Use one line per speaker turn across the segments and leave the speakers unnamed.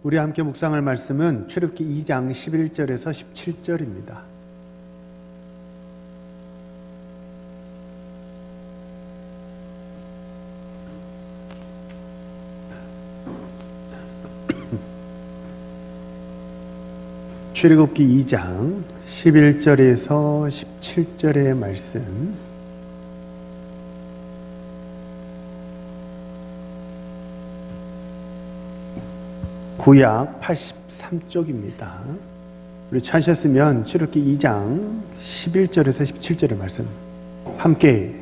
우리 함께 묵상할 말씀은 출애굽기 2장 11절에서 17절입니다. 출애굽기 2장 11절에서 17절의 말씀. 구약 83쪽입니다. 우리 찾으셨으면 출애굽기 2장 11절에서 17절의 말씀 함께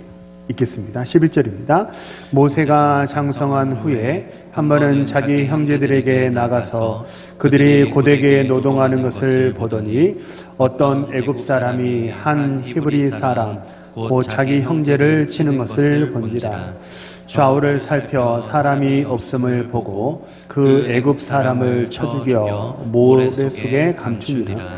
읽겠습니다. 11절입니다. 모세가 장성한 후에 한 번은 자기 형제들에게 나가서 그들이 고되게 노동하는 것을 보더니 어떤 애굽 사람이 한 히브리 사람 곧 자기 형제를 치는 것을 본지라. 좌우를 살펴 사람이 없음을 보고 그 애굽 사람을 쳐 죽여 모래 속에 감추니라.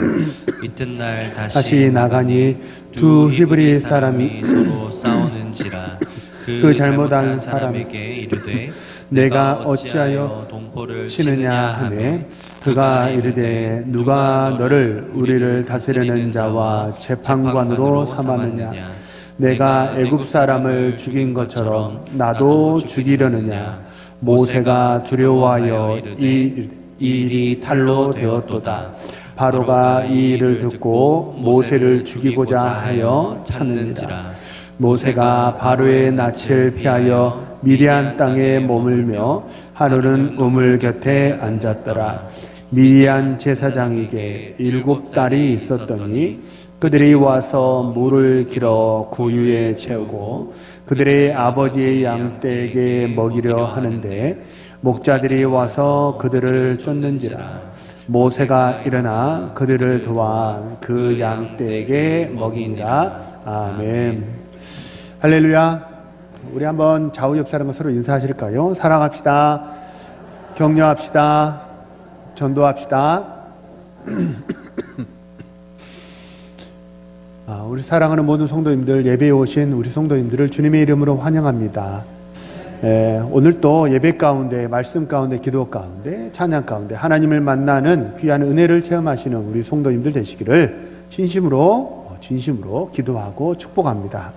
이튿날
다시 나가니 두 히브리 사람이
서로 싸우는지라.
그 잘못한
사람에게 이르되
내가 어찌하여
동포를
치느냐 하매 그가 이르되 누가 너를 우리를 다스리는 자와 재판관으로 삼았느냐. 내가 애굽 사람을 죽인 것처럼 나도 죽이려느냐. 모세가 두려워하여 이 일이 탈로 되었도다. 바로가 이 일을 듣고 모세를 죽이고자 하여 찾는지라. 모세가 바로의 낯을 피하여 미디안 땅에 머물며 하루는 우물 곁에 앉았더라. 미디안 제사장에게 7딸이 있었더니 그들이 와서 물을 길어 구유에 채우고 그들의 아버지의 양떼에게 먹이려 하는데 목자들이 와서 그들을 쫓는지라. 모세가 일어나 그들을 도와 그 양떼에게 먹이니라. 아멘. 할렐루야. 우리 한번 좌우 옆 사람과 서로 인사하실까요? 사랑합시다. 격려합시다. 전도합시다. 우리 사랑하는 모든 성도님들, 예배에 오신 우리 성도님들을 주님의 이름으로 환영합니다. 오늘 또 예배 가운데, 말씀 가운데, 기도 가운데, 찬양 가운데 하나님을 만나는 귀한 은혜를 체험하시는 우리 성도님들 되시기를 진심으로 기도하고 축복합니다.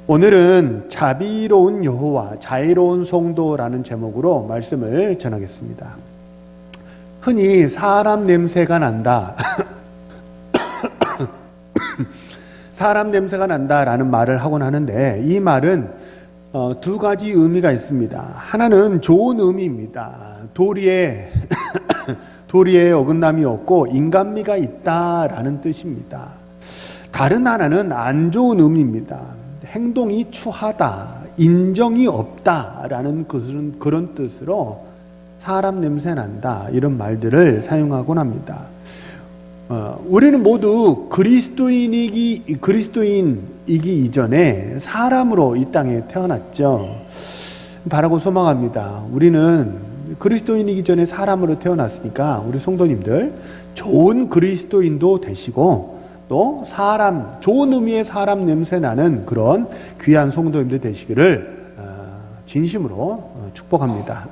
오늘은 자비로운 여호와, 자애로운 성도라는 제목으로 말씀을 전하겠습니다. 흔히 사람 냄새가 난다. 사람 냄새가 난다라는 말을 하곤 하는데 이 말은 두 가지 의미가 있습니다. 하나는 좋은 의미입니다. 도리에 어긋남이 없고 인간미가 있다라는 뜻입니다. 다른 하나는 안 좋은 의미입니다. 행동이 추하다, 인정이 없다라는 그런 뜻으로 사람 냄새 난다 이런 말들을 사용하곤 합니다. 우리는 모두 그리스도인이기 이전에 사람으로 이 땅에 태어났죠. 바라고 소망합니다. 우리는 그리스도인이기 전에 사람으로 태어났으니까 우리 성도님들 좋은 그리스도인도 되시고 또 좋은 의미의 사람 냄새 나는 그런 귀한 성도님들 되시기를 진심으로 축복합니다.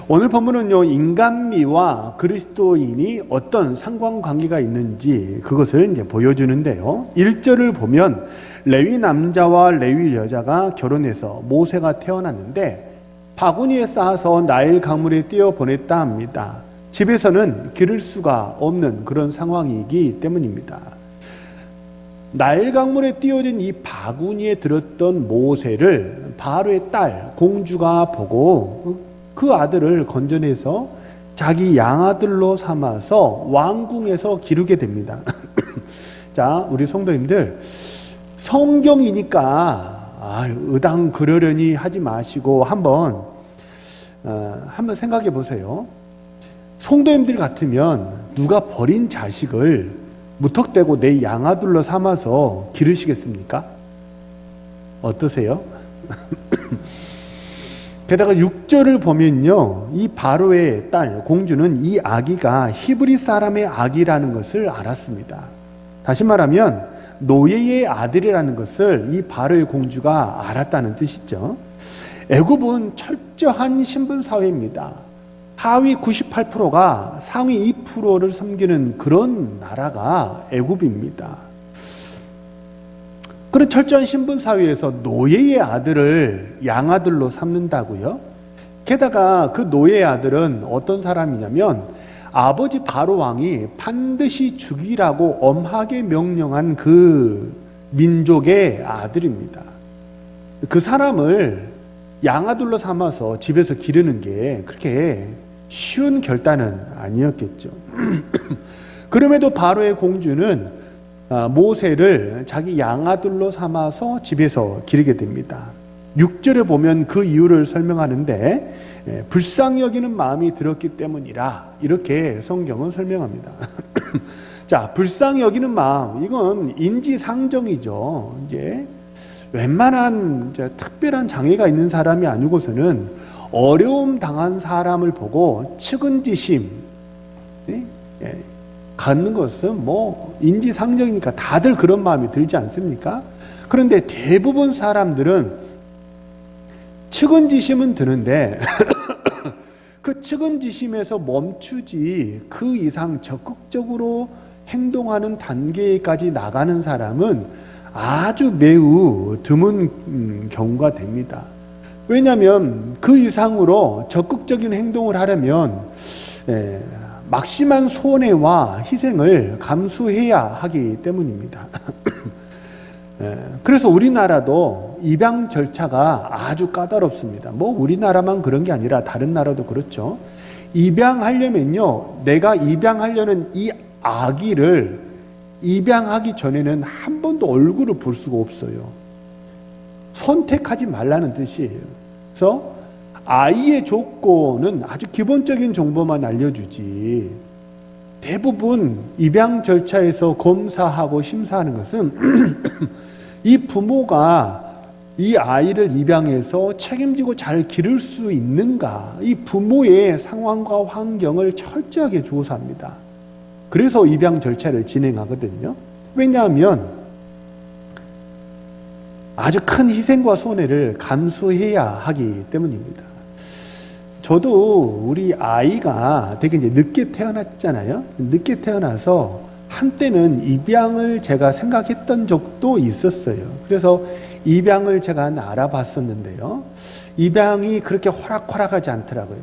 오늘 본문은요, 인간미와 그리스도인이 어떤 상관관계가 있는지 그것을 이제 보여주는데요. 1절을 보면 레위 남자와 레위 여자가 결혼해서 모세가 태어났는데 바구니에 쌓아서 나일 강물에 띄어 보냈다 합니다. 집에서는 기를 수가 없는 그런 상황이기 때문입니다. 나일 강물에 띄어진 이 바구니에 들었던 모세를 바로의 딸 공주가 보고 그 아들을 건져내서 자기 양아들로 삼아서 왕궁에서 기르게 됩니다. 자, 우리 성도님들, 성경이니까 의당 그러려니 하지 마시고 한번 생각해 보세요. 성도님들 같으면 누가 버린 자식을 무턱대고 내 양아들로 삼아서 기르시겠습니까? 어떠세요? 게다가 6절을 보면요, 이 바로의 딸 공주는 이 아기가 히브리 사람의 아기라는 것을 알았습니다. 다시 말하면 노예의 아들이라는 것을 이 바로의 공주가 알았다는 뜻이죠. 애굽은 철저한 신분 사회입니다. 하위 98%가 상위 2%를 섬기는 그런 나라가 애굽입니다. 그런 철저한 신분 사회에서 노예의 아들을 양아들로 삼는다고요? 게다가 그 노예의 아들은 어떤 사람이냐면 아버지 바로 왕이 반드시 죽이라고 엄하게 명령한 그 민족의 아들입니다. 그 사람을 양아들로 삼아서 집에서 기르는 게 그렇게 쉬운 결단은 아니었겠죠. 그럼에도 바로의 공주는 모세를 자기 양아들로 삼아서 집에서 기르게 됩니다. 6절에 보면 그 이유를 설명하는데 불쌍히 여기는 마음이 들었기 때문이라 이렇게 성경은 설명합니다. 자, 불쌍히 여기는 마음, 이건 인지상정이죠. 이제 웬만한 특별한 장애가 있는 사람이 아니고서는 어려움 당한 사람을 보고 측은지심 갖는 것은 뭐 인지상정이니까 다들 그런 마음이 들지 않습니까? 그런데 대부분 사람들은 측은지심은 드는데 그 측은지심에서 멈추지 그 이상 적극적으로 행동하는 단계까지 나가는 사람은 아주 매우 드문 경우가 됩니다. 왜냐하면 그 이상으로 적극적인 행동을 하려면 막심한 손해와 희생을 감수해야 하기 때문입니다. 그래서 우리나라도 입양 절차가 아주 까다롭습니다. 뭐 우리나라만 그런 게 아니라 다른 나라도 그렇죠. 입양하려면요, 내가 입양하려는 이 아기를 입양하기 전에는 한 번도 얼굴을 볼 수가 없어요. 선택하지 말라는 뜻이에요. 그래서 아이의 조건은 아주 기본적인 정보만 알려주지, 대부분 입양 절차에서 검사하고 심사하는 것은 이 부모가 이 아이를 입양해서 책임지고 잘 기를 수 있는가, 이 부모의 상황과 환경을 철저하게 조사합니다. 그래서 입양 절차를 진행하거든요. 왜냐하면 아주 큰 희생과 손해를 감수해야 하기 때문입니다. 저도 우리 아이가 되게 이제 늦게 태어났잖아요. 늦게 태어나서 한때는 입양을 제가 생각했던 적도 있었어요. 그래서 입양을 제가 알아봤었는데요. 입양이 그렇게 호락호락하지 않더라고요.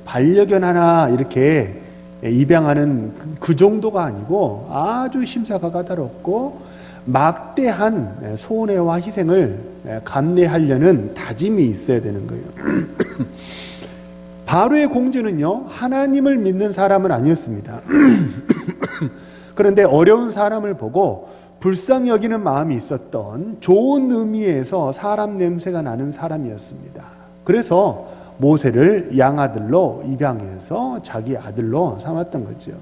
반려견 하나 이렇게 입양하는 그 정도가 아니고 아주 심사가 까다롭고 막대한 손해와 희생을 감내하려는 다짐이 있어야 되는 거예요. 바로의 공주는요, 하나님을 믿는 사람은 아니었습니다. 그런데 어려운 사람을 보고 불쌍히 여기는 마음이 있었던, 좋은 의미에서 사람 냄새가 나는 사람이었습니다. 그래서 모세를 양아들로 입양해서 자기 아들로 삼았던 거죠.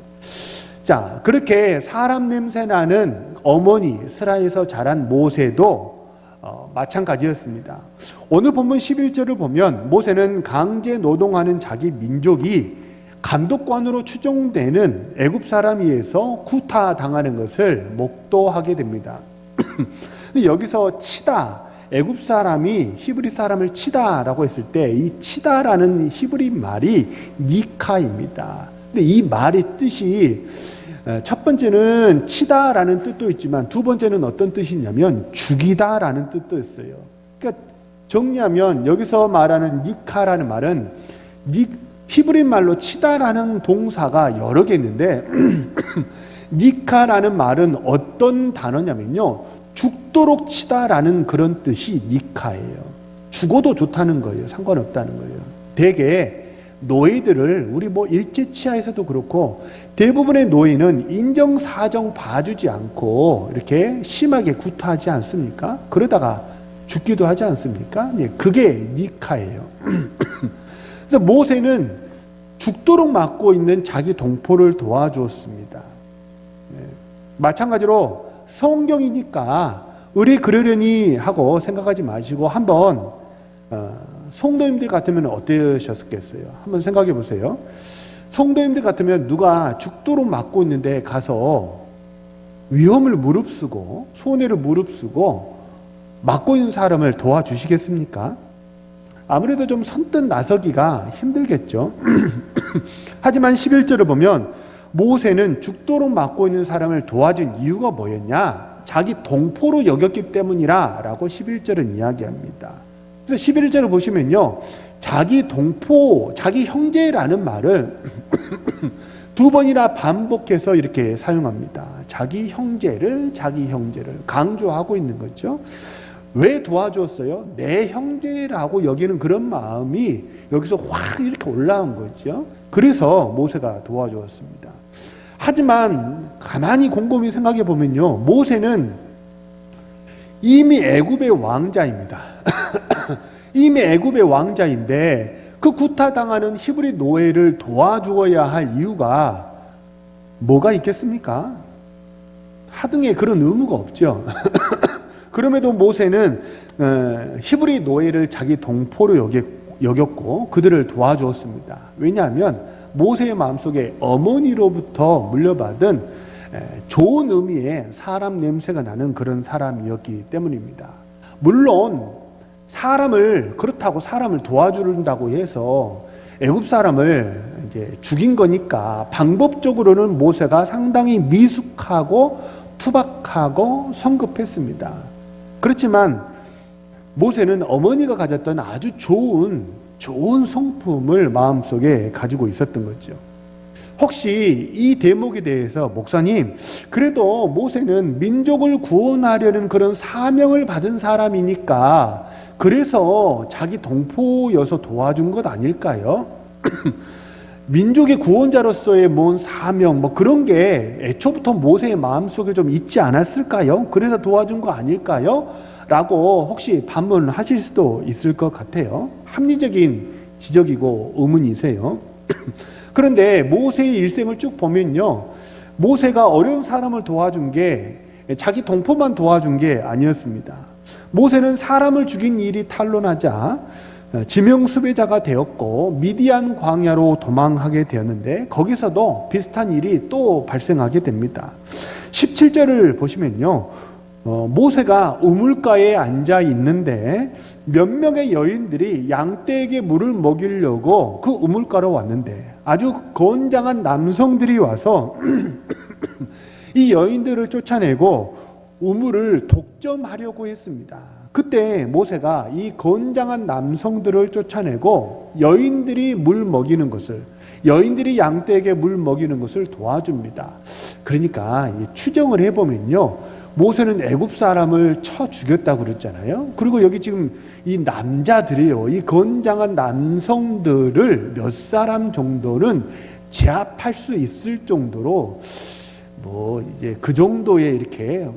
자, 그렇게 사람 냄새 나는 어머니 스라에서 자란 모세도 마찬가지였습니다. 오늘 본문 11절을 보면 모세는 강제 노동하는 자기 민족이 감독관으로 추정되는 애굽 사람에 의해서 구타당하는 것을 목도하게 됩니다. 근데 여기서 치다, 애굽 사람이 히브리 사람을 치다라고 했을 때 이 치다라는 히브리 말이 니카입니다. 근데 이 말의 뜻이 첫 번째는 치다라는 뜻도 있지만 두 번째는 어떤 뜻이 있냐면 죽이다라는 뜻도 있어요. 그러니까 정리하면 여기서 말하는 니카라는 말은 히브리 말로 치다라는 동사가 여러 개 있는데 니카라는 말은 어떤 단어냐면요, 죽도록 치다라는 그런 뜻이 니카예요. 죽어도 좋다는 거예요. 상관없다는 거예요. 대개 노예들을 우리 뭐 일제치하에서도 그렇고 대부분의 노예는 인정사정 봐주지 않고 이렇게 심하게 구타하지 않습니까? 그러다가 죽기도 하지 않습니까? 그게 니카예요. 그래서 모세는 죽도록 맞고 있는 자기 동포를 도와주었습니다. 마찬가지로 성경이니까 의리 그러려니 하고 생각하지 마시고 한번 성도님들 같으면 어떠셨겠어요? 한번 생각해 보세요. 성도님들 같으면 누가 죽도록 맞고 있는데 가서 위험을 무릅쓰고 손해를 무릅쓰고 맞고 있는 사람을 도와주시겠습니까? 아무래도 좀 선뜻 나서기가 힘들겠죠. 하지만 11절을 보면 모세는 죽도록 막고 있는 사람을 도와준 이유가 뭐였냐? 자기 동포로 여겼기 때문이라 라고 11절은 이야기합니다. 그래서 11절을 보시면요, 자기 동포, 자기 형제라는 말을 두 번이나 반복해서 이렇게 사용합니다. 자기 형제를 강조하고 있는 거죠. 왜 도와주었어요? 내 형제라고 여기는 그런 마음이 여기서 확 이렇게 올라온 거죠. 그래서 모세가 도와주었습니다. 하지만 가만히 곰곰이 생각해 보면요, 모세는 이미 애굽의 왕자입니다. 이미 애굽의 왕자인데 그 구타당하는 히브리 노예를 도와주어야 할 이유가 뭐가 있겠습니까? 하등의 그런 의무가 없죠. 그럼에도 모세는 히브리 노예를 자기 동포로 여겼고 그들을 도와주었습니다. 왜냐하면 모세의 마음속에 어머니로부터 물려받은 좋은 의미의 사람 냄새가 나는 그런 사람이었기 때문입니다. 물론 그렇다고 사람을 도와준다고 해서 애굽 사람을 이제 죽인 거니까 방법적으로는 모세가 상당히 미숙하고 투박하고 성급했습니다. 그렇지만 모세는 어머니가 가졌던 아주 좋은 성품을 마음속에 가지고 있었던 거죠. 혹시 이 대목에 대해서 목사님, 그래도 모세는 민족을 구원하려는 그런 사명을 받은 사람이니까 그래서 자기 동포여서 도와준 것 아닐까요? 민족의 구원자로서의 뭔 사명, 그런 게 애초부터 모세의 마음속에 좀 있지 않았을까요? 그래서 도와준 거 아닐까요? 라고 혹시 반문하실 수도 있을 것 같아요. 합리적인 지적이고 의문이세요. 그런데 모세의 일생을 쭉 보면요, 모세가 어려운 사람을 도와준 게 자기 동포만 도와준 게 아니었습니다. 모세는 사람을 죽인 일이 탄로나자 지명수배자가 되었고 미디안 광야로 도망하게 되었는데 거기서도 비슷한 일이 또 발생하게 됩니다. 17절을 보시면요, 모세가 우물가에 앉아 있는데 몇 명의 여인들이 양떼에게 물을 먹이려고 그 우물가로 왔는데 아주 건장한 남성들이 와서 이 여인들을 쫓아내고 우물을 독점하려고 했습니다. 그때 모세가 이 건장한 남성들을 쫓아내고 여인들이 양떼에게 물 먹이는 것을 도와줍니다. 그러니까 추정을 해보면요, 모세는 애굽 사람을 쳐 죽였다고 그랬잖아요. 그리고 여기 지금 이 남자들이요, 이 건장한 남성들을 몇 사람 정도는 제압할 수 있을 정도로 이제 그 정도의 이렇게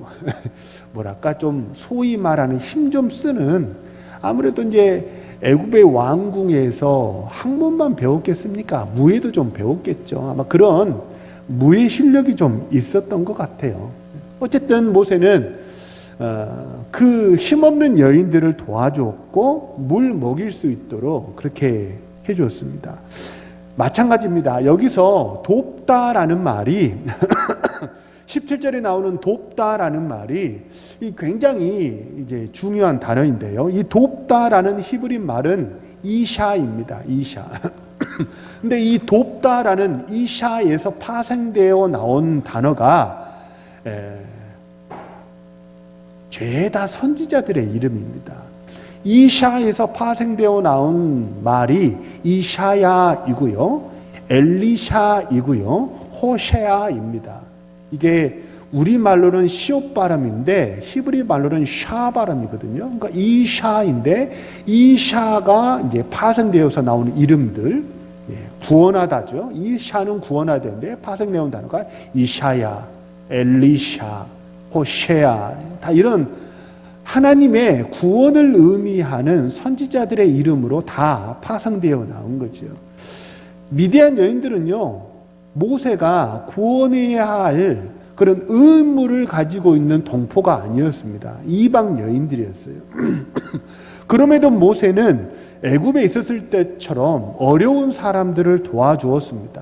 좀 소위 말하는 힘 좀 쓰는, 아무래도 이제 애굽의 왕궁에서 학문만 배웠겠습니까? 무예도 좀 배웠겠죠. 아마 그런 무예 실력이 좀 있었던 것 같아요. 어쨌든 모세는 그 힘없는 여인들을 도와주었고 물 먹일 수 있도록 그렇게 해주었습니다. 마찬가지입니다. 여기서 돕다라는 말이 17절에 나오는 돕다라는 말이 굉장히 이제 중요한 단어인데요. 이 돕다라는 히브리 말은 이샤입니다. 이샤. 근데 이 돕다라는 이샤에서 파생되어 나온 단어가 죄다 선지자들의 이름입니다. 이샤에서 파생되어 나온 말이 이샤야이고요, 엘리샤이고요, 호세아입니다. 이게 우리말로는 시옷 발음인데 히브리 말로는 샤 발음이거든요. 그러니까 이샤인데 이샤가 이제 파생되어서 나오는 이름들, 구원하다죠. 이샤는 구원하다인데 파생되어 단어가 이샤야, 엘리샤, 호세아, 다 이런 하나님의 구원을 의미하는 선지자들의 이름으로 다 파생되어 나온 거죠. 미디안 여인들은요, 모세가 구원해야 할 그런 의무를 가지고 있는 동포가 아니었습니다. 이방 여인들이었어요. 그럼에도 모세는 애굽에 있었을 때처럼 어려운 사람들을 도와주었습니다.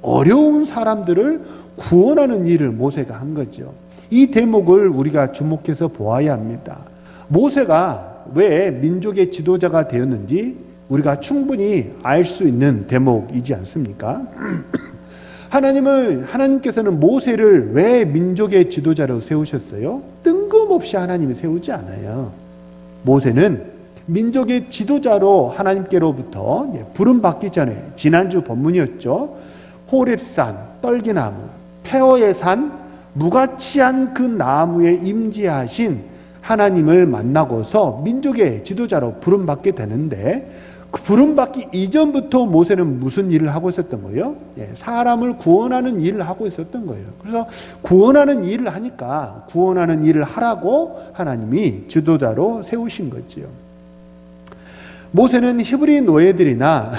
어려운 사람들을 구원하는 일을 모세가 한 거죠. 이 대목을 우리가 주목해서 보아야 합니다. 모세가 왜 민족의 지도자가 되었는지 우리가 충분히 알 수 있는 대목이지 않습니까? 하나님께서는 모세를 왜 민족의 지도자로 세우셨어요? 뜬금없이 하나님이 세우지 않아요. 모세는 민족의 지도자로 하나님께로부터 부름받기 전에, 지난주 본문이었죠. 호렙산, 떨기나무, 페어의 산, 무가치한 그 나무에 임재하신 하나님을 만나고서 민족의 지도자로 부름받게 되는데, 그 부름받기 이전부터 모세는 무슨 일을 하고 있었던 거예요? 사람을 구원하는 일을 하고 있었던 거예요. 그래서 구원하는 일을 하니까 구원하는 일을 하라고 하나님이 지도자로 세우신 거지요. 모세는 히브리 노예들이나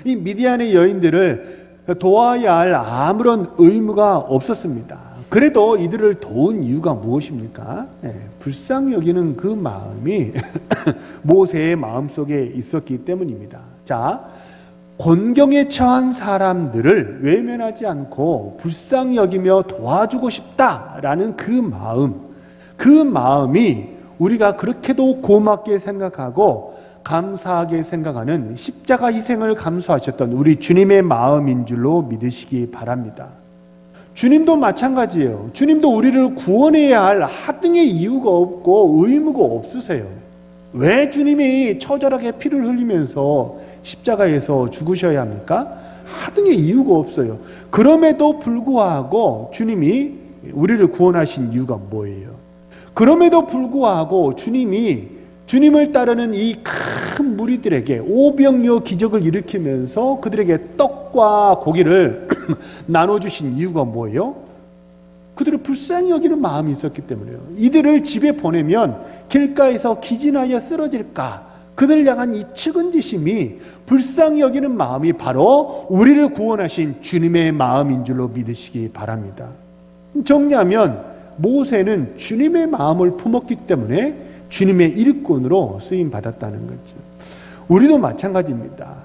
이 미디안의 여인들을 도와야 할 아무런 의무가 없었습니다. 그래도 이들을 도운 이유가 무엇입니까? 불쌍히 여기는 그 마음이 모세의 마음속에 있었기 때문입니다. 자, 곤경에 처한 사람들을 외면하지 않고 불쌍히 여기며 도와주고 싶다라는 그 마음이 우리가 그렇게도 고맙게 생각하고 감사하게 생각하는 십자가 희생을 감수하셨던 우리 주님의 마음인 줄로 믿으시기 바랍니다. 주님도 마찬가지예요. 주님도 우리를 구원해야 할 하등의 이유가 없고 의무가 없으세요. 왜 주님이 처절하게 피를 흘리면서 십자가에서 죽으셔야 합니까? 하등의 이유가 없어요. 그럼에도 불구하고 주님이 우리를 구원하신 이유가 뭐예요? 그럼에도 불구하고 주님을 따르는 이 큰 무리들에게 오병이어 기적을 일으키면서 그들에게 떡과 고기를 나눠주신 이유가 뭐예요? 그들을 불쌍히 여기는 마음이 있었기 때문이에요. 이들을 집에 보내면 길가에서 기진하여 쓰러질까, 그들을 향한 이 측은지심이, 불쌍히 여기는 마음이 바로 우리를 구원하신 주님의 마음인 줄로 믿으시기 바랍니다. 정리하면 모세는 주님의 마음을 품었기 때문에 주님의 일꾼으로 쓰임 받았다는 거죠. 우리도 마찬가지입니다.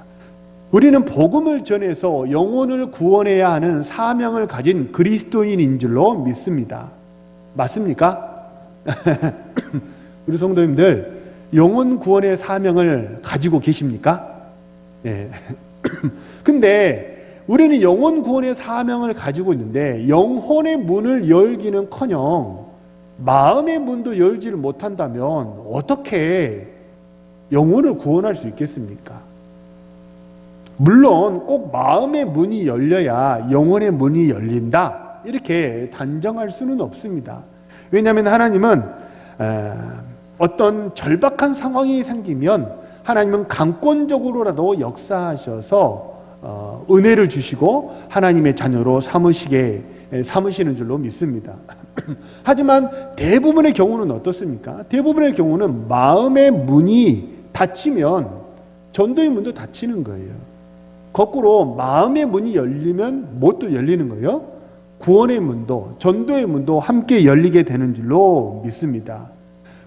우리는 복음을 전해서 영혼을 구원해야 하는 사명을 가진 그리스도인인 줄로 믿습니다. 맞습니까? 우리 성도님들, 영혼 구원의 사명을 가지고 계십니까? 네. 근데 우리는 영혼 구원의 사명을 가지고 있는데 영혼의 문을 열기는커녕 마음의 문도 열지를 못한다면 어떻게 영혼을 구원할 수 있겠습니까? 물론 꼭 마음의 문이 열려야 영혼의 문이 열린다, 이렇게 단정할 수는 없습니다. 왜냐하면 하나님은 어떤 절박한 상황이 생기면 하나님은 강권적으로라도 역사하셔서 은혜를 주시고 하나님의 자녀로 삼으시는 줄로 믿습니다. 하지만 대부분의 경우는 어떻습니까? 대부분의 경우는 마음의 문이 닫히면 전도의 문도 닫히는 거예요. 거꾸로 마음의 문이 열리면 무엇도 열리는 거예요? 구원의 문도 전도의 문도 함께 열리게 되는 줄로 믿습니다.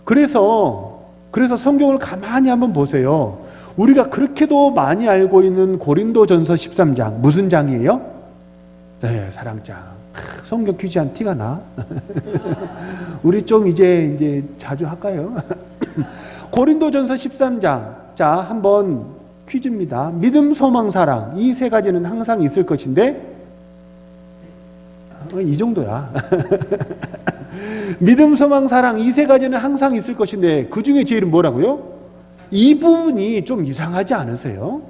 그래서 성경을 가만히 한번 보세요. 우리가 그렇게도 많이 알고 있는 고린도전서 13장, 무슨 장이에요? 네, 사랑장. 성경 퀴즈 한 티가 나? 우리 좀 이제 자주 할까요? 고린도전서 13장. 자, 한번 퀴즈입니다. 믿음, 소망, 사랑. 이 세 가지는 항상 있을 것인데, 이 정도야. 믿음, 소망, 사랑. 이 세 가지는 항상 있을 것인데, 그 중에 제일은 뭐라고요? 이 부분이 좀 이상하지 않으세요?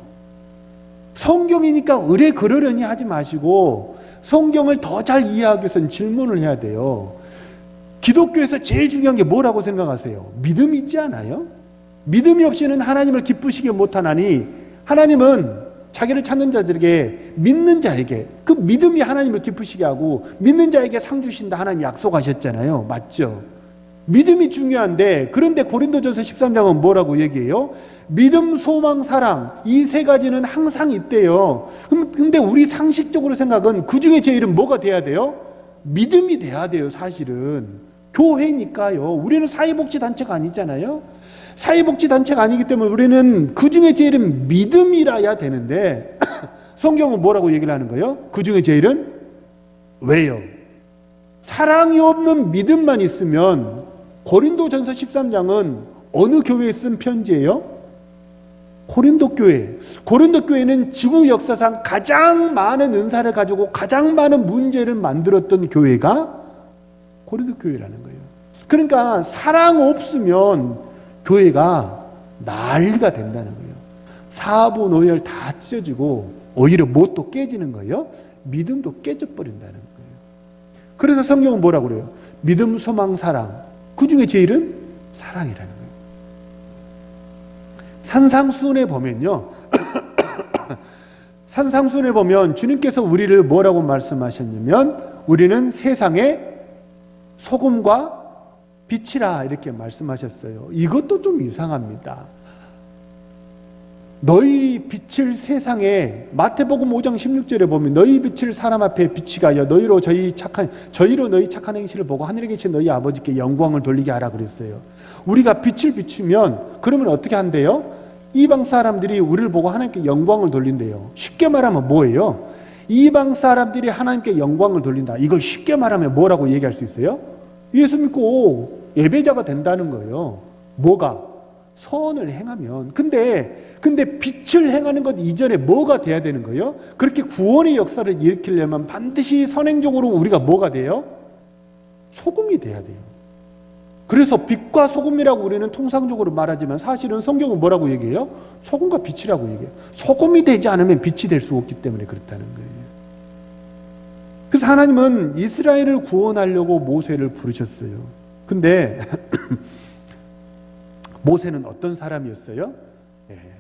성경이니까 의뢰 그러려니 하지 마시고, 성경을 더 잘 이해하기 위해서는 질문을 해야 돼요. 기독교에서 제일 중요한 게 뭐라고 생각하세요? 믿음이 있지 않아요? 믿음이 없이는 하나님을 기쁘시게 못하나니, 하나님은 자기를 찾는 자들에게, 믿는 자에게, 그 믿음이 하나님을 기쁘시게 하고 믿는 자에게 상 주신다 하나님 약속하셨잖아요. 맞죠? 믿음이 중요한데, 그런데 고린도전서 13장은 뭐라고 얘기해요? 믿음, 소망, 사랑, 이 세 가지는 항상 있대요. 근데 우리 상식적으로 생각은 그 중에 제일은 뭐가 돼야 돼요? 믿음이 돼야 돼요. 사실은 교회니까요. 우리는 사회복지단체가 아니잖아요. 사회복지단체가 아니기 때문에 우리는 그 중에 제일은 믿음이라야 되는데 성경은 뭐라고 얘기를 하는 거예요? 그 중에 제일은 왜요? 사랑이 없는 믿음만 있으면, 고린도전서 13장은 어느 교회에 쓴 편지예요? 고린도 교회는 지구 역사상 가장 많은 은사를 가지고 가장 많은 문제를 만들었던 교회가 고린도 교회라는 거예요. 그러니까 사랑 없으면 교회가 난리가 된다는 거예요. 사부 노열 다 찢어지고 오히려 못도 깨지는 거예요. 믿음도 깨져버린다는 거예요. 그래서 성경은 뭐라고 그래요? 믿음, 소망, 사랑. 그 중에 제일은 사랑이라는 거예요. 산상수훈에 보면요. 산상수훈에 보면 주님께서 우리를 뭐라고 말씀하셨냐면 우리는 세상의 소금과 빛이라 이렇게 말씀하셨어요. 이것도 좀 이상합니다. 너희 빛을 세상에 마태복음 5장 16절에 보면 너희 빛을 사람 앞에 비치게 하여 저희로 너희 착한 행실을 보고 하늘에 계신 너희 아버지께 영광을 돌리게 하라 그랬어요. 우리가 빛을 비추면 그러면 어떻게 한대요? 이방 사람들이 우리를 보고 하나님께 영광을 돌린대요. 쉽게 말하면 뭐예요? 이방 사람들이 하나님께 영광을 돌린다. 이걸 쉽게 말하면 뭐라고 얘기할 수 있어요? 예수 믿고 예배자가 된다는 거예요. 뭐가? 선을 행하면. 근데 빛을 행하는 것 이전에 뭐가 돼야 되는 거예요? 그렇게 구원의 역사를 일으키려면 반드시 선행적으로 우리가 뭐가 돼요? 소금이 돼야 돼요. 그래서 빛과 소금이라고 우리는 통상적으로 말하지만 사실은 성경은 뭐라고 얘기해요? 소금과 빛이라고 얘기해요. 소금이 되지 않으면 빛이 될 수 없기 때문에 그렇다는 거예요. 그래서 하나님은 이스라엘을 구원하려고 모세를 부르셨어요. 근데 모세는 어떤 사람이었어요?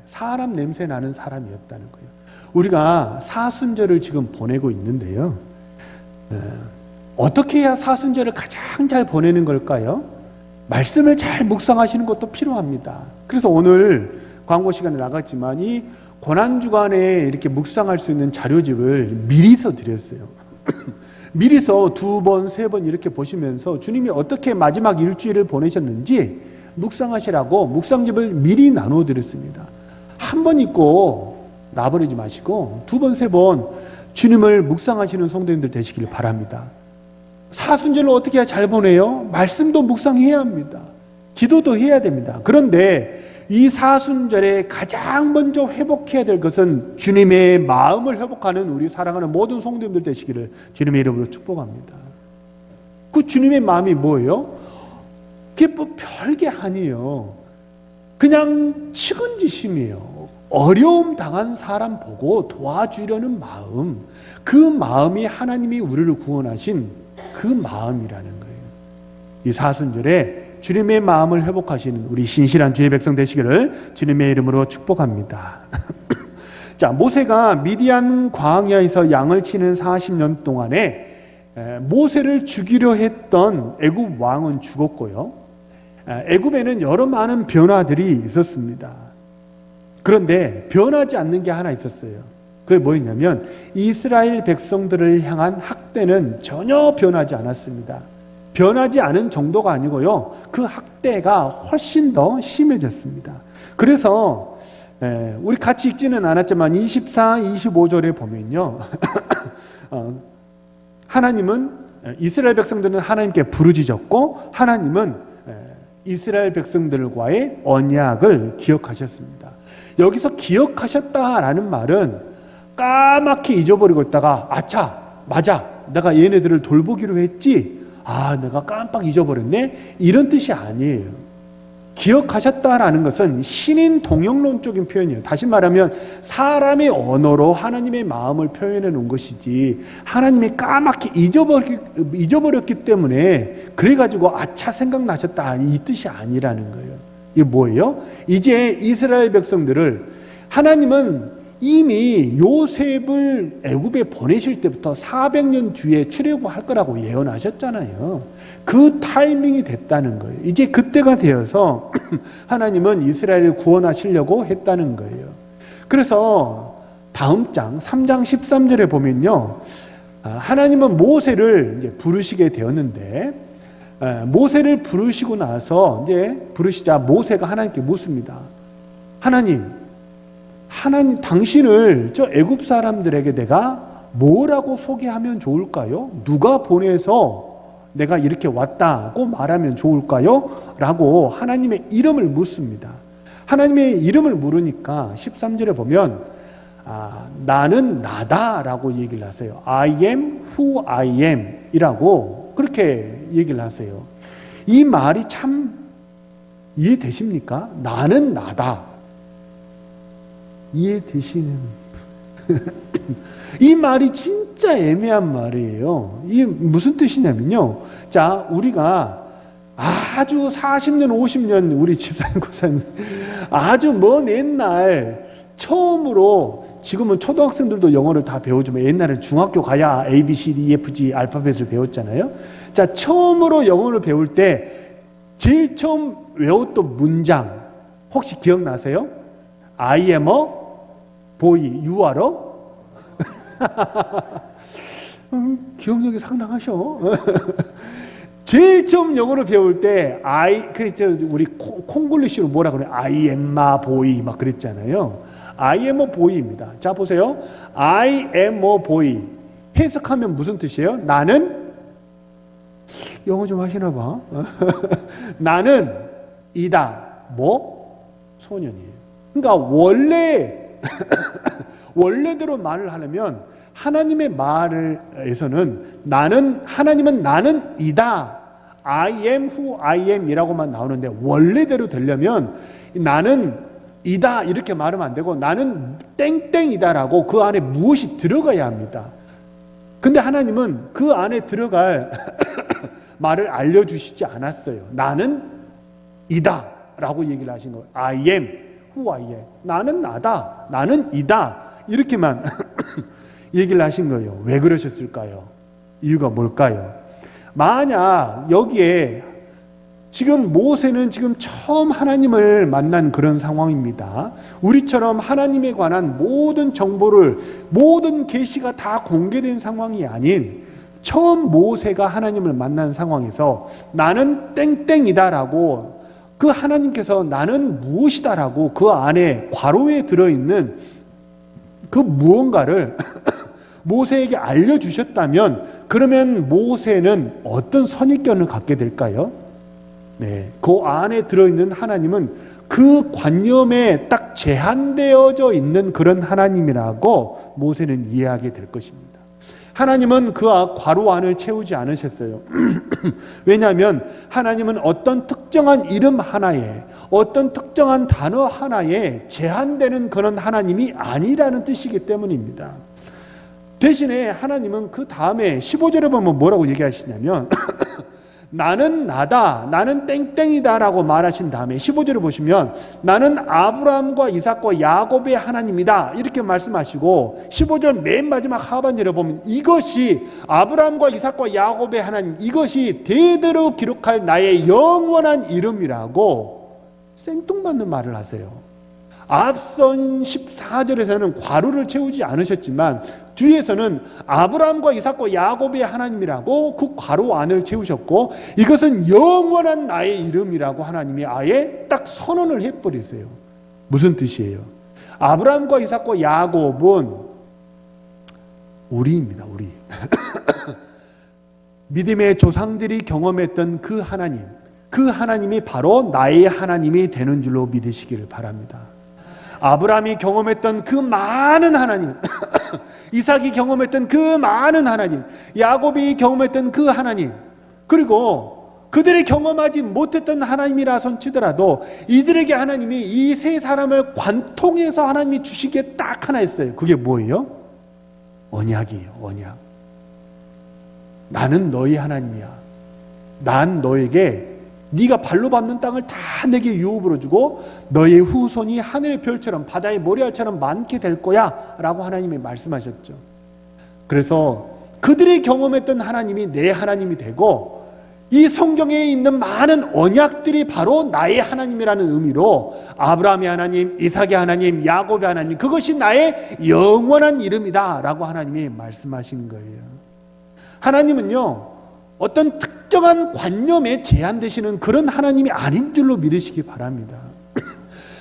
사람 냄새 나는 사람이었다는 거예요. 우리가 사순절을 지금 보내고 있는데요. 어떻게 해야 사순절을 가장 잘 보내는 걸까요? 말씀을 잘 묵상하시는 것도 필요합니다. 그래서 오늘 광고 시간에 나갔지만 이 고난주간에 이렇게 묵상할 수 있는 자료집을 미리서 드렸어요. 미리서 2번, 3번 이렇게 보시면서 주님이 어떻게 마지막 일주일을 보내셨는지 묵상하시라고 묵상집을 미리 나누어 드렸습니다. 한 번 읽고 놔버리지 마시고 2번, 3번 주님을 묵상하시는 성도님들 되시길 바랍니다. 사순절을 어떻게 해야 잘 보내요? 말씀도 묵상해야 합니다. 기도도 해야 됩니다. 그런데 이 사순절에 가장 먼저 회복해야 될 것은 주님의 마음을 회복하는 우리 사랑하는 모든 성도님들 되시기를 주님의 이름으로 축복합니다. 그 주님의 마음이 뭐예요? 그게 뭐 별게 아니에요. 그냥 측은지심이에요. 어려움 당한 사람 보고 도와주려는 마음, 그 마음이 하나님이 우리를 구원하신 그 마음이라는 거예요. 이 사순절에 주님의 마음을 회복하시는 우리 신실한 주의 백성 되시기를 주님의 이름으로 축복합니다. 자, 모세가 미디안 광야에서 양을 치는 40년 동안에 모세를 죽이려 했던 애굽 왕은 죽었고요. 애굽에는 여러 많은 변화들이 있었습니다. 그런데 변하지 않는 게 하나 있었어요. 그게 뭐였냐면 이스라엘 백성들을 향한 학대는 전혀 변하지 않았습니다. 변하지 않은 정도가 아니고요. 그 학대가 훨씬 더 심해졌습니다. 그래서 우리 같이 읽지는 않았지만 24, 25절에 보면요. 하나님은 이스라엘 백성들은 하나님께 부르짖었고 하나님은 이스라엘 백성들과의 언약을 기억하셨습니다. 여기서 기억하셨다라는 말은 까맣게 잊어버리고 있다가 아차 맞아 내가 얘네들을 돌보기로 했지 내가 깜빡 잊어버렸네 이런 뜻이 아니에요. 기억하셨다라는 것은 신인 동영론적인 표현이에요. 다시 말하면 사람의 언어로 하나님의 마음을 표현해 놓은 것이지 하나님이 까맣게 잊어버렸기 때문에 그래가지고 아차 생각나셨다 이 뜻이 아니라는 거예요. 이게 뭐예요? 이제 이스라엘 백성들을 하나님은 이미 요셉을 애굽에 보내실 때부터 400년 뒤에 출애굽할 거라고 예언하셨잖아요. 그 타이밍이 됐다는 거예요. 이제 그때가 되어서 하나님은 이스라엘을 구원하시려고 했다는 거예요. 그래서 다음 장 3장 13절에 보면요. 하나님은 모세를 이제 부르시게 되었는데 모세를 부르시고 나서 이제 부르시자 모세가 하나님께 묻습니다. 하나님 당신을 저 애굽 사람들에게 내가 뭐라고 소개하면 좋을까요? 누가 보내서 내가 이렇게 왔다고 말하면 좋을까요? 라고 하나님의 이름을 묻습니다. 하나님의 이름을 물으니까 13절에 보면 나는 나다라고 얘기를 하세요. I am who I am 이라고 그렇게 얘기를 하세요. 이 말이 참 이해되십니까? 나는 나다. 이해되시는? 이 말이 진짜 애매한 말이에요. 이게 무슨 뜻이냐면요. 자, 우리가 아주 40년, 50년 우리 집사님, 고사님 아주 먼 옛날 처음으로 지금은 초등학생들도 영어를 다 배우지만 옛날에 중학교 가야 A, B, C, D, E, F, G 알파벳을 배웠잖아요. 자, 처음으로 영어를 배울 때 제일 처음 외웠던 문장 혹시 기억나세요? I am a boy, you are a? 기억력이 상당하셔. 제일 처음 영어를 배울 때 그랬죠. 우리 콩글리시로 뭐라 그래? I am a boy 막 그랬잖아요. I am a boy입니다. 자, 보세요. I am a boy 해석하면 무슨 뜻이에요? 나는 영어 좀 하시나 봐. 나는 이다. 뭐? 소년이에요. 그러니까 원래대로 말을 하려면 하나님의 말에서는 하나님은 나는 이다. I am who I am 이라고만 나오는데 원래대로 되려면 나는 이다 이렇게 말하면 안 되고 나는 땡땡이다라고 그 안에 무엇이 들어가야 합니다. 근데 하나님은 그 안에 들어갈 말을 알려주시지 않았어요. 나는 이다 라고 얘기를 하신 거예요. I am who I am. 나는 나다. 나는 이다. 이렇게만 얘기를 하신 거예요. 왜 그러셨을까요? 이유가 뭘까요? 만약 여기에 지금 모세는 지금 처음 하나님을 만난 그런 상황입니다. 우리처럼 하나님에 관한 모든 정보를 모든 계시가 다 공개된 상황이 아닌 처음 모세가 하나님을 만난 상황에서 나는 땡땡이다라고 그 하나님께서 나는 무엇이다라고 그 안에 괄호에 들어있는 그 무언가를 모세에게 알려주셨다면 그러면 모세는 어떤 선입견을 갖게 될까요? 네, 그 안에 들어있는 하나님은 그 관념에 딱 제한되어져 있는 그런 하나님이라고 모세는 이해하게 될 것입니다. 하나님은 그 괄호 안을 채우지 않으셨어요. 왜냐하면 하나님은 어떤 특정한 이름 하나에 어떤 특정한 단어 하나에 제한되는 그런 하나님이 아니라는 뜻이기 때문입니다. 대신에 하나님은 그 다음에 15절에 보면 뭐라고 얘기하시냐면 나는 나다, 나는 땡땡이다 라고 말하신 다음에 15절을 보시면 나는 아브라함과 이삭과 야곱의 하나님이다 이렇게 말씀하시고 15절 맨 마지막 하반절에 보면 이것이 아브라함과 이삭과 야곱의 하나님, 이것이 대대로 기록할 나의 영원한 이름이라고 생뚱맞는 말을 하세요. 앞선 14절에서는 괄호를 채우지 않으셨지만 뒤에서는 아브라함과 이삭과 야곱의 하나님이라고 그 괄호 안을 채우셨고 이것은 영원한 나의 이름이라고 하나님이 아예 딱 선언을 해버리세요. 무슨 뜻이에요? 아브라함과 이삭과 야곱은 우리입니다. 우리 믿음의 조상들이 경험했던 그 하나님, 그 하나님이 바로 나의 하나님이 되는 줄로 믿으시기를 바랍니다. 아브라함이 경험했던 그 많은 하나님, 이삭이 경험했던 그 많은 하나님, 야곱이 경험했던 그 하나님, 그리고 그들이 경험하지 못했던 하나님이라 손치더라도 이들에게 하나님이 이 세 사람을 관통해서 하나님이 주시기에 딱 하나 있어요. 그게 뭐예요? 언약이에요. 언약. 나는 너희 하나님이야. 난 너에게 네가 발로 밟는 땅을 다 내게 유업으로 주고 너의 후손이 하늘의 별처럼 바다의 모래알처럼 많게 될 거야 라고 하나님이 말씀하셨죠. 그래서 그들이 경험했던 하나님이 내 하나님이 되고 이 성경에 있는 많은 언약들이 바로 나의 하나님이라는 의미로 아브라함의 하나님, 이삭의 하나님, 야곱의 하나님, 그것이 나의 영원한 이름이다 라고 하나님이 말씀하신 거예요. 하나님은요 어떤 특정한 관념에 제한되시는 그런 하나님이 아닌 줄로 믿으시기 바랍니다.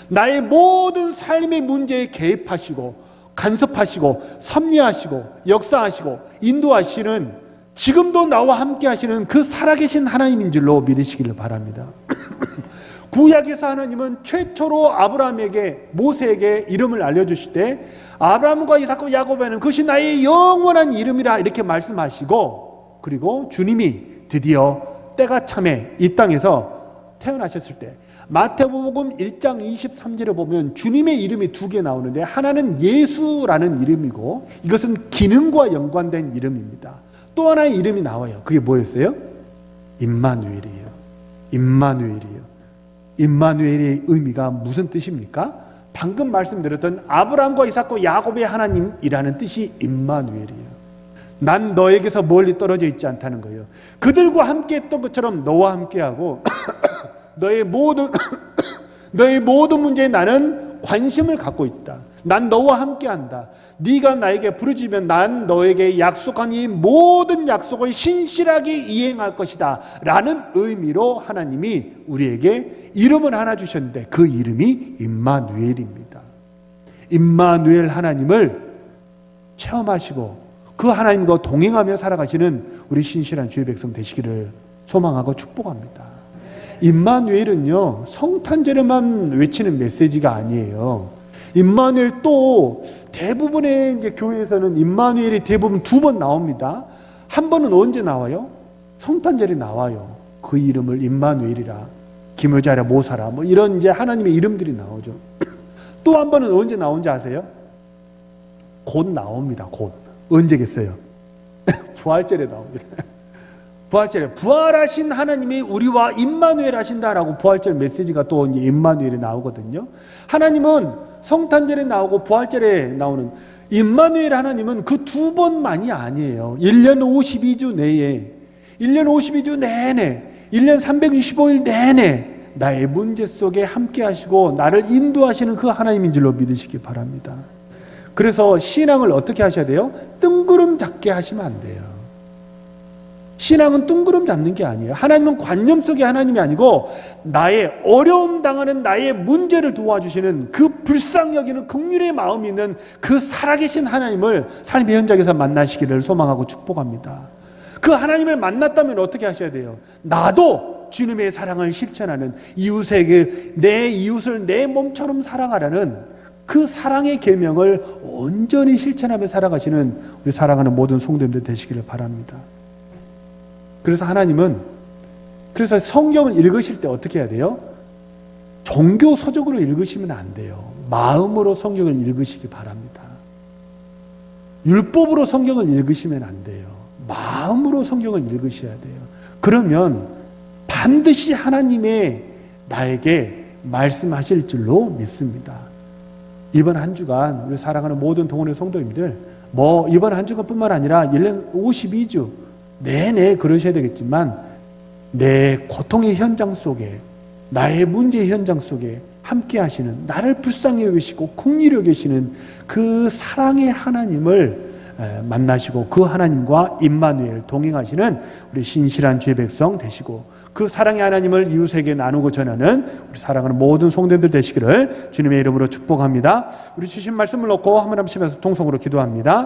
나의 모든 삶의 문제에 개입하시고 간섭하시고 섭리하시고 역사하시고 인도하시는 지금도 나와 함께 하시는 그 살아계신 하나님인 줄로 믿으시기를 바랍니다. 구약에서 하나님은 최초로 아브라함에게, 모세에게 이름을 알려주실 때 아브라함과 이삭과 야곱에는 그것이 나의 영원한 이름이라 이렇게 말씀하시고, 그리고 주님이 드디어 때가 참에 이 땅에서 태어나셨을 때 마태복음 1장 23절에 보면 주님의 이름이 두 개 나오는데, 하나는 예수라는 이름이고 이것은 기능과 연관된 이름입니다. 또 하나의 이름이 나와요. 그게 뭐였어요? 임마누엘이에요. 임마누엘이에요. 임마누엘의 의미가 무슨 뜻입니까? 방금 말씀드렸던 아브라함과 이삭과 야곱의 하나님이라는 뜻이 임마누엘이에요. 난 너에게서 멀리 떨어져 있지 않다는 거예요. 그들과 함께 했던 것처럼 너와 함께하고 너의 모든 문제에 나는 관심을 갖고 있다. 난 너와 함께한다. 네가 나에게 부르짖으면 난 너에게 약속한 이 모든 약속을 신실하게 이행할 것이다 라는 의미로 하나님이 우리에게 이름을 하나 주셨는데, 그 이름이 임마누엘입니다. 임마누엘 하나님을 체험하시고 그 하나님과 동행하며 살아가시는 우리 신실한 주의 백성 되시기를 소망하고 축복합니다. 임마누엘은요, 성탄절에만 외치는 메시지가 아니에요. 임마누엘, 또 대부분의 이제 교회에서는 임마누엘이 대부분 두 번 나옵니다. 한 번은 언제 나와요? 성탄절에 나와요. 그 이름을 임마누엘이라, 기묘자라, 모사라, 뭐 이런 이제 하나님의 이름들이 나오죠. 또 한 번은 언제 나온지 아세요? 곧 나옵니다. 곧. 언제겠어요? 부활절에 나옵니다. 부활절에 부활하신 하나님이 우리와 임마누엘 하신다라고 부활절 메시지가 또 이제 임마누엘이 나오거든요. 하나님은 성탄절에 나오고 부활절에 나오는 임마누엘 하나님은 그 두 번만이 아니에요. 1년 52주 내에, 1년 52주 내내, 1년 365일 내내 나의 문제 속에 함께 하시고 나를 인도하시는 그 하나님인 줄로 믿으시기 바랍니다. 그래서 신앙을 어떻게 하셔야 돼요? 뜬구름 잡게 하시면 안 돼요. 신앙은 뜬구름 잡는 게 아니에요. 하나님은 관념 속의 하나님이 아니고 나의 어려움 당하는 나의 문제를 도와주시는, 그 불쌍히 여기는 긍휼의 마음이 있는 그 살아계신 하나님을 삶의 현장에서 만나시기를 소망하고 축복합니다. 그 하나님을 만났다면 어떻게 하셔야 돼요? 나도 주님의 사랑을 실천하는, 이웃에게 내 이웃을 내 몸처럼 사랑하라는 그 사랑의 계명을 온전히 실천하며 살아가시는 우리 사랑하는 모든 성도님들 되시기를 바랍니다. 그래서 하나님은, 그래서 성경을 읽으실 때 어떻게 해야 돼요? 종교 서적으로 읽으시면 안 돼요. 마음으로 성경을 읽으시기 바랍니다. 율법으로 성경을 읽으시면 안 돼요. 마음으로 성경을 읽으셔야 돼요. 그러면 반드시 하나님의 나에게 말씀하실 줄로 믿습니다. 이번 한 주간 우리 사랑하는 모든 동원의 성도님들, 뭐 이번 한 주간뿐만 아니라 1년 52주 내내 그러셔야 되겠지만, 내 고통의 현장 속에, 나의 문제의 현장 속에 함께 하시는, 나를 불쌍히 여기시고 긍휼히 여기시는 그 사랑의 하나님을 만나시고 그 하나님과 임마누엘 동행하시는 우리 신실한 주의 백성 되시고, 그 사랑의 하나님을 이웃에게 나누고 전하는 우리 사랑하는 모든 성도님들 되시기를 주님의 이름으로 축복합니다. 우리 주신 말씀을 놓고 한 번 하시면서 통성으로 기도합니다.